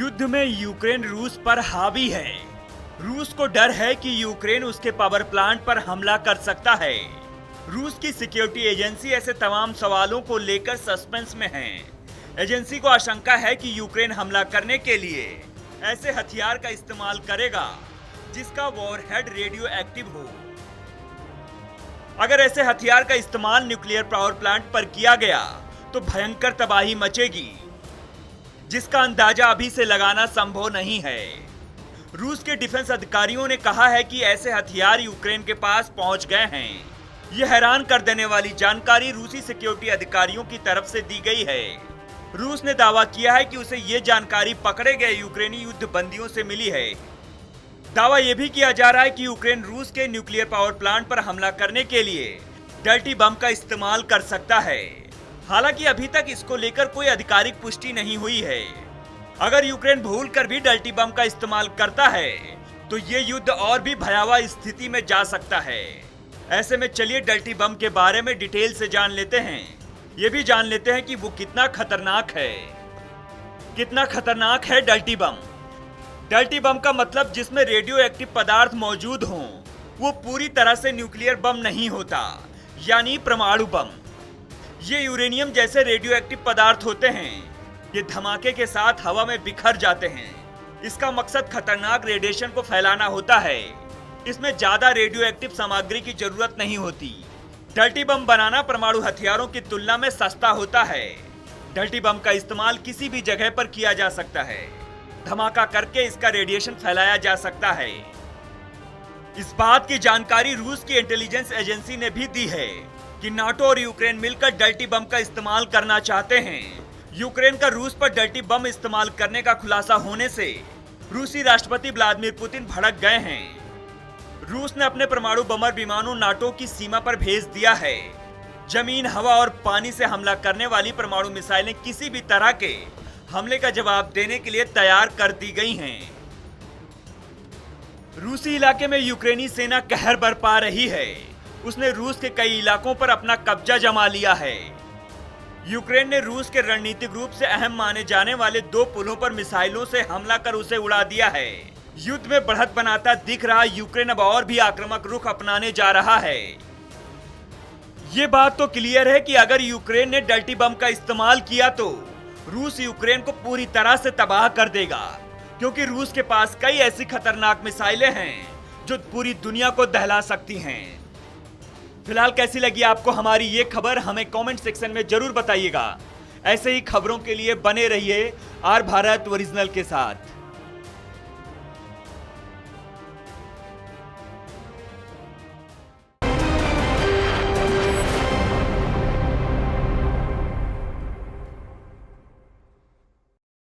युद्ध में यूक्रेन रूस पर हावी है। रूस को डर है कि यूक्रेन उसके पावर प्लांट पर हमला कर सकता है। रूस की सिक्योरिटी एजेंसी ऐसे तमाम सवालों को लेकर सस्पेंस में है। एजेंसी को आशंका है कि यूक्रेन हमला करने के लिए ऐसे हथियार का इस्तेमाल करेगा जिसका वॉरहेड रेडियो एक्टिव हो। अगर ऐसे हथियार का इस्तेमाल न्यूक्लियर पावर प्लांट पर किया गया तो भयंकर तबाही मचेगी, जिसका अंदाजा अभी से लगाना संभव नहीं है। रूस के डिफेंस अधिकारियों ने कहा है कि ऐसे हथियार यूक्रेन के पास पहुंच गए हैं। यह हैरान कर देने वाली जानकारी रूसी सिक्योरिटी अधिकारियों की तरफ से दी गई है। रूस ने दावा किया है कि उसे यह जानकारी पकड़े गए यूक्रेनी युद्ध बंदियों से मिली है। दावा यह भी किया जा रहा है कि यूक्रेन रूस के न्यूक्लियर पावर प्लांट पर हमला करने के लिए डर्टी बम का इस्तेमाल कर सकता है। हालांकि अभी तक इसको लेकर कोई आधिकारिक पुष्टि नहीं हुई है। अगर यूक्रेन भूलकर भी डर्टी बम का इस्तेमाल करता है तो ये युद्ध और भी भयावह स्थिति में जा सकता है। ऐसे में चलिए डर्टी बम के बारे में डिटेल से जान लेते हैं। ये भी जान लेते हैं कि वो कितना खतरनाक है। कितना खतरनाक है डर्टी बम। डर्टी बम का मतलब जिसमें रेडियो एक्टिव पदार्थ मौजूद हों। वो पूरी तरह से न्यूक्लियर बम नहीं होता, यानी परमाणु बम। ये यूरेनियम जैसे रेडियो एक्टिव पदार्थ होते हैं। ये धमाके के साथ हवा में बिखर जाते हैं। इसका मकसद खतरनाक रेडिएशन को फैलाना होता है। इसमें ज्यादा रेडियो एक्टिव सामग्री की जरूरत नहीं होती। डर्टी बम बनाना परमाणु हथियारों की तुलना में सस्ता होता है। डर्टी बम का इस्तेमाल किसी भी जगह पर किया जा सकता है। धमाका करके इसका रेडिएशन फैलाया जा सकता है। इस बात की जानकारी रूस की इंटेलिजेंस एजेंसी ने भी दी है कि नाटो और यूक्रेन मिलकर डर्टी बम का इस्तेमाल करना चाहते हैं। यूक्रेन का रूस पर डर्टी बम इस्तेमाल करने का खुलासा होने से रूसी राष्ट्रपति व्लादिमीर पुतिन भड़क गए हैं। रूस ने अपने परमाणु बमर विमानों नाटो की सीमा पर भेज दिया है। जमीन, हवा और पानी से हमला करने वाली परमाणु मिसाइलें किसी भी तरह के हमले का जवाब देने के लिए तैयार कर दी गई हैं। रूसी इलाके में यूक्रेनी सेना कहर बरपा रही है। उसने रूस के कई इलाकों पर अपना कब्जा जमा लिया है। यूक्रेन ने रूस के रणनीतिक रूप से अहम माने जाने वाले 2 पुलों पर मिसाइलों से हमला कर उसे उड़ा दिया है। युद्ध में बढ़त बनाता दिख रहा यूक्रेन अब और भी आक्रामक रुख अपनाने जा रहा है। ये बात तो क्लियर है कि अगर यूक्रेन ने डर्टी बम का इस्तेमाल किया तो रूस यूक्रेन को पूरी तरह से तबाह कर देगा, क्योंकि रूस के पास कई ऐसी खतरनाक मिसाइलें हैं जो पूरी दुनिया को दहला सकती हैं। फिलहाल कैसी लगी आपको हमारी ये खबर, हमें कमेंट सेक्शन में जरूर बताइएगा। ऐसे ही खबरों के लिए बने रहिए आर भारत ओरिजिनल के साथ।